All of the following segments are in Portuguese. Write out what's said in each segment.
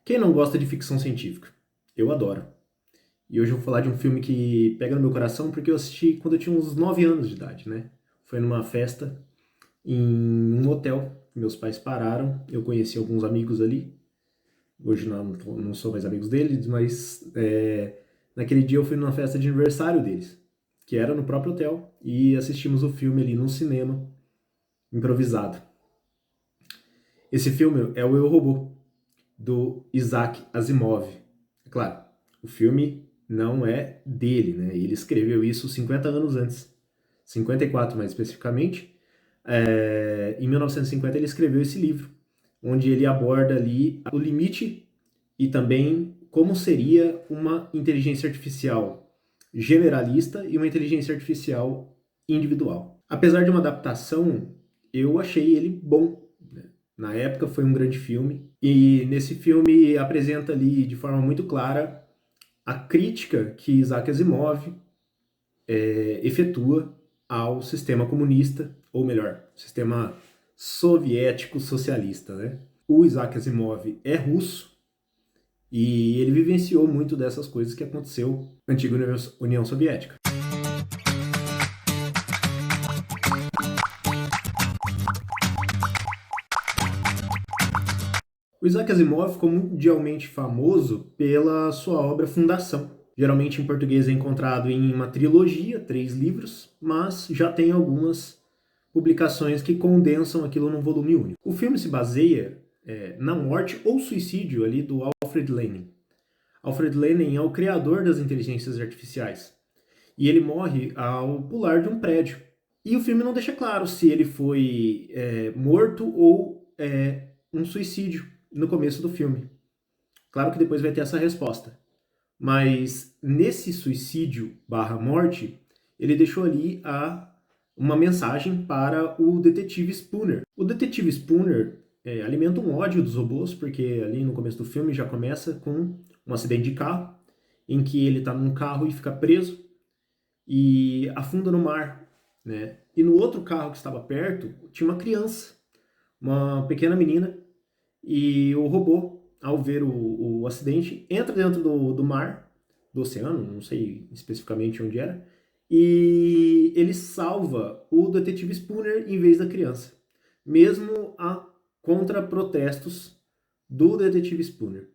Quem não gosta de ficção científica? Eu adoro. E hoje eu vou falar de um filme que pega no meu coração porque eu assisti quando eu tinha uns 9 anos de idade, né? Foi numa festa em um hotel. Meus pais pararam, eu conheci alguns amigos ali. Hoje não sou mais amigos deles, mas naquele dia eu fui numa festa de aniversário deles, que era no próprio hotel, e assistimos o filme ali num cinema improvisado. Esse filme é o Eu, Robô, do Isaac Asimov. É claro, o filme não é dele, né? Ele escreveu isso 50 anos antes, 54 mais especificamente. Em 1950 ele escreveu esse livro, onde ele aborda ali o limite e também como seria uma inteligência artificial generalista e uma inteligência artificial individual. Apesar de uma adaptação, eu achei ele bom. Na época foi um grande filme, e nesse filme apresenta ali de forma muito clara a crítica que Isaac Asimov efetua ao sistema comunista, ou melhor, sistema soviético socialista, né? O Isaac Asimov é russo e ele vivenciou muito dessas coisas que aconteceu na antiga União Soviética. O Isaac Asimov ficou mundialmente famoso pela sua obra Fundação. Geralmente em português é encontrado em uma trilogia, 3 livros, mas já tem algumas publicações que condensam aquilo num volume único. O filme se baseia na morte ou suicídio ali do Alfred Lenin. Alfred Lenin é o criador das inteligências artificiais. E ele morre ao pular de um prédio. E o filme não deixa claro se ele foi morto ou um suicídio no começo do filme. Claro que depois vai ter essa resposta. Mas nesse suicídio barra morte, ele deixou ali uma mensagem para o detetive Spooner. O detetive Spooner alimenta um ódio dos robôs, porque ali no começo do filme já começa com um acidente de carro, em que ele está num carro e fica preso e afunda no mar, né? E no outro carro que estava perto tinha uma criança, uma pequena menina, e o robô, ao ver o acidente, entra dentro do mar, do oceano, não sei especificamente onde era, e ele salva o detetive Spooner em vez da criança, mesmo contra protestos do detetive Spooner.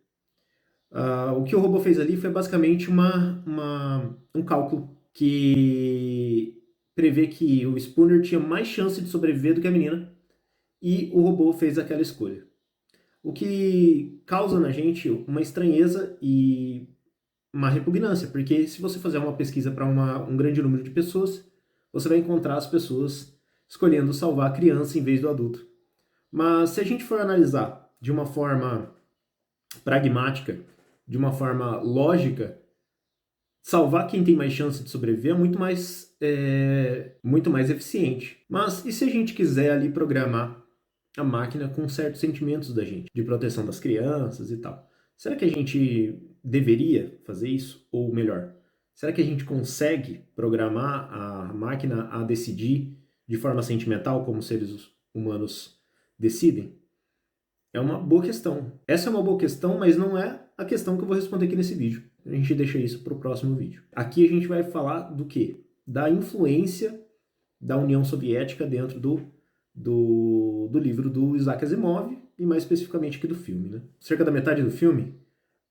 O que o robô fez ali foi basicamente um cálculo que prevê que o Spooner tinha mais chance de sobreviver do que a menina, e o robô fez aquela escolha. O que causa na gente uma estranheza e uma repugnância, porque se você fizer uma pesquisa para um grande número de pessoas, você vai encontrar as pessoas escolhendo salvar a criança em vez do adulto. Mas se a gente for analisar de uma forma pragmática, de uma forma lógica, salvar quem tem mais chance de sobreviver é muito mais eficiente. Mas e se a gente quiser ali programar a máquina com certos sentimentos da gente, de proteção das crianças e tal? Será que a gente deveria fazer isso? Ou melhor, será que a gente consegue programar a máquina a decidir de forma sentimental como seres humanos decidem? É uma boa questão. Essa é uma boa questão, mas não é a questão que eu vou responder aqui nesse vídeo. A gente deixa isso para o próximo vídeo. Aqui a gente vai falar do quê? Da influência da União Soviética dentro do livro do Isaac Asimov, e mais especificamente aqui do filme, né? Cerca da metade do filme,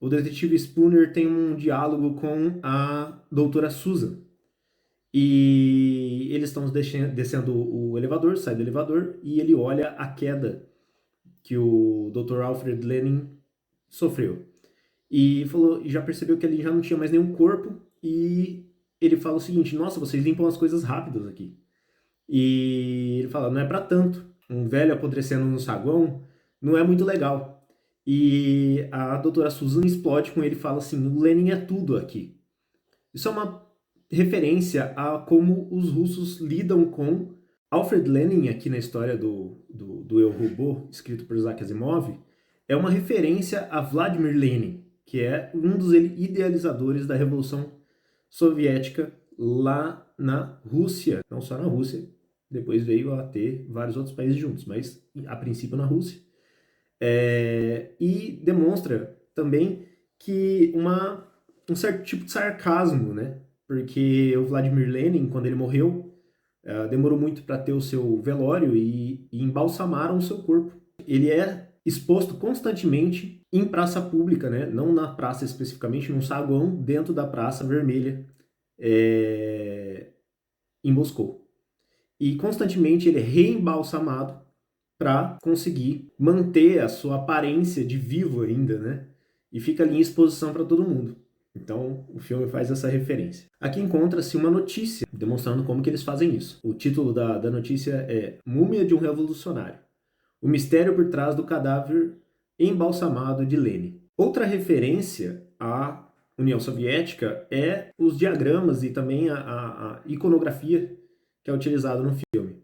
o detetive Spooner tem um diálogo com a doutora Susan. E eles estão descendo o elevador, sai do elevador, e ele olha a queda que o Dr. Alfred Lenin sofreu. E já percebeu que ele já não tinha mais nenhum corpo, e ele fala o seguinte: nossa, vocês limpam as coisas rápidas aqui. E ele fala, não é para tanto. Um velho apodrecendo no saguão não é muito legal. E a doutora Susan explode com ele e fala assim: o Lenin é tudo aqui. Isso é uma referência a como os russos lidam com Alfred Lenin, aqui na história do Eu, Robô, escrito por Isaac Asimov, é uma referência a Vladimir Lenin, que é um dos idealizadores da Revolução Soviética lá na Rússia. Não só na Rússia, depois veio a ter vários outros países juntos, mas a princípio na Rússia. E demonstra também que um certo tipo de sarcasmo, né? Porque o Vladimir Lenin, quando ele morreu, demorou muito para ter o seu velório e embalsamaram o seu corpo. Ele é exposto constantemente em praça pública, né? Não na praça especificamente, num saguão dentro da Praça Vermelha, em Moscou. E constantemente ele é reembalsamado para conseguir manter a sua aparência de vivo ainda, né? E fica ali em exposição para todo mundo. Então, o filme faz essa referência. Aqui encontra-se uma notícia demonstrando como que eles fazem isso. O título da notícia é Múmia de um Revolucionário. O mistério por trás do cadáver embalsamado de Lenin. Outra referência à União Soviética é os diagramas e também a iconografia que é utilizada no filme.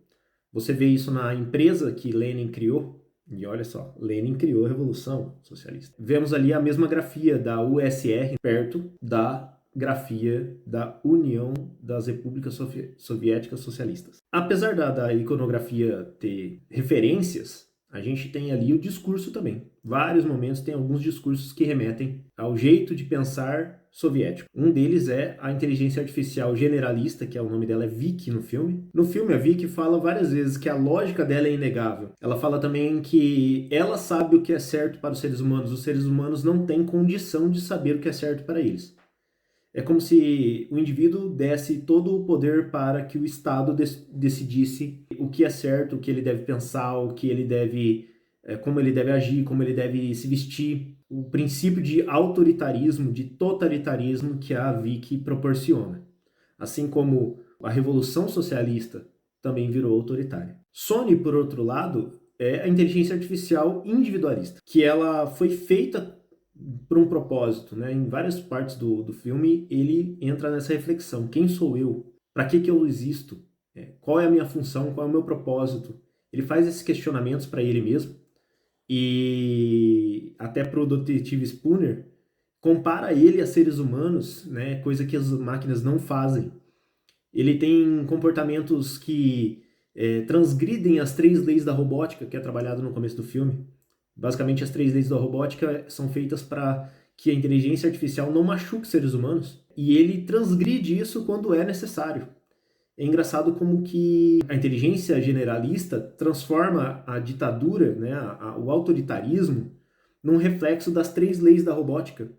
Você vê isso na empresa que Lenin criou, e olha só, Lenin criou a Revolução Socialista. Vemos ali a mesma grafia da USR perto da grafia da União das Repúblicas Soviéticas Socialistas. Apesar da iconografia ter referências, a gente tem ali o discurso também. Vários momentos tem alguns discursos que remetem ao jeito de pensar soviético. Um deles é a inteligência artificial generalista, que é o nome dela é Vicky no filme. No filme, a Vicky fala várias vezes que a lógica dela é inegável. Ela fala também que ela sabe o que é certo para os seres humanos não têm condição de saber o que é certo para eles. É como se o indivíduo desse todo o poder para que o Estado decidisse o que é certo, o que ele deve pensar, o que ele deve, como ele deve agir, como ele deve se vestir. O princípio de autoritarismo, de totalitarismo que a Vicky proporciona. Assim como a Revolução Socialista também virou autoritária. Sony, por outro lado, é a inteligência artificial individualista, que ela foi feita por um propósito, né? Em várias partes do filme, ele entra nessa reflexão. Quem sou eu? Para que eu existo? Qual é a minha função? Qual é o meu propósito? Ele faz esses questionamentos para ele mesmo e até para o detetive Spooner, compara ele a seres humanos, né? Coisa que as máquinas não fazem. Ele tem comportamentos que transgridem as 3 leis da robótica, que é trabalhado no começo do filme. Basicamente, as 3 leis da robótica são feitas para que a inteligência artificial não machuque seres humanos. E ele transgride isso quando é necessário. É engraçado como que a inteligência generalista transforma a ditadura, né, o autoritarismo, num reflexo das 3 leis da robótica.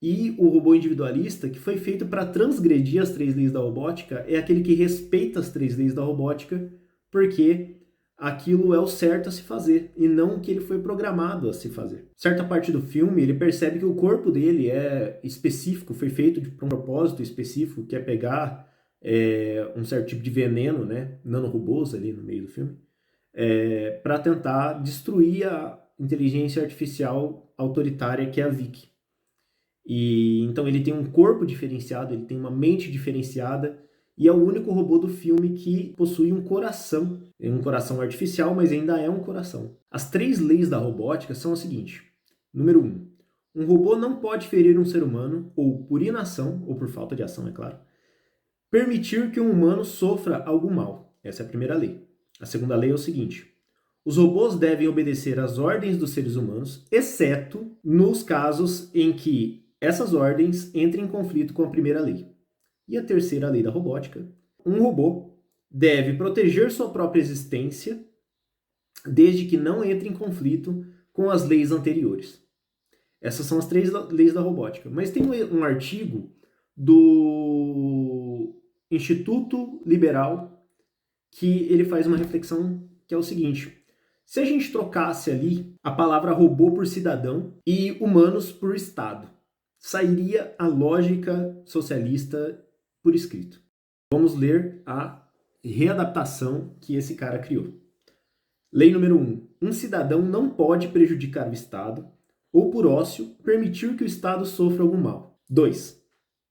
E o robô individualista, que foi feito para transgredir as 3 leis da robótica, é aquele que respeita as 3 leis da robótica, porque aquilo é o certo a se fazer, e não o que ele foi programado a se fazer. Certa parte do filme, ele percebe que o corpo dele é específico, foi feito para um propósito específico, que é pegar um certo tipo de veneno, né, nanorobôs ali no meio do filme, para tentar destruir a inteligência artificial autoritária que é a Vicky. E então ele tem um corpo diferenciado, ele tem uma mente diferenciada e é o único robô do filme que possui um coração artificial, mas ainda é um coração. As 3 leis da robótica são as seguintes. Número 1. Um robô não pode ferir um ser humano, ou por inação, ou por falta de ação, é claro, permitir que um humano sofra algum mal. Essa é a primeira lei. A segunda lei é o seguinte. Os robôs devem obedecer às ordens dos seres humanos, exceto nos casos em que essas ordens entrem em conflito com a primeira lei. E a terceira lei da robótica. Um robô deve proteger sua própria existência desde que não entre em conflito com as leis anteriores. Essas são as 3 leis da robótica. Mas tem um artigo do Instituto Liberal que ele faz uma reflexão que é o seguinte. Se a gente trocasse ali a palavra robô por cidadão e humanos por Estado, sairia a lógica socialista por escrito. Vamos ler a readaptação que esse cara criou. Lei número 1. Um cidadão não pode prejudicar o Estado ou, por ócio, permitir que o Estado sofra algum mal. 2.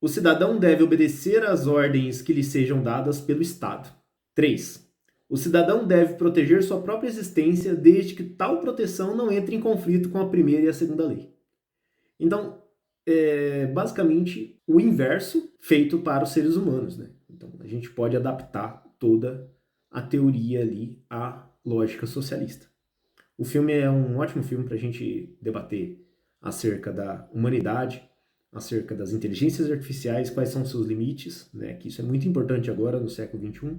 O cidadão deve obedecer às ordens que lhe sejam dadas pelo Estado. 3. O cidadão deve proteger sua própria existência desde que tal proteção não entre em conflito com a primeira e a segunda lei. Então, basicamente o inverso feito para os seres humanos, né? Então, a gente pode adaptar toda a teoria ali à lógica socialista. O filme é um ótimo filme para a gente debater acerca da humanidade, acerca das inteligências artificiais, quais são seus limites, né? Que isso é muito importante agora no século XXI,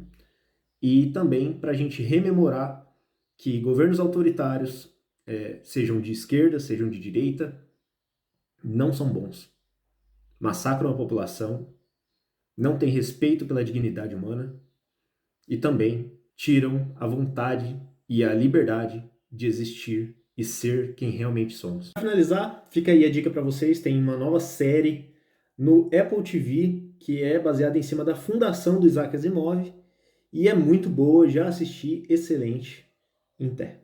e também para a gente rememorar que governos autoritários, sejam de esquerda, sejam de direita, não são bons. Massacram a população, não têm respeito pela dignidade humana e também tiram a vontade e a liberdade de existir e ser quem realmente somos. Para finalizar, fica aí a dica para vocês, tem uma nova série no Apple TV que é baseada em cima da fundação do Isaac Asimov e é muito boa, já assisti, excelente. Em té.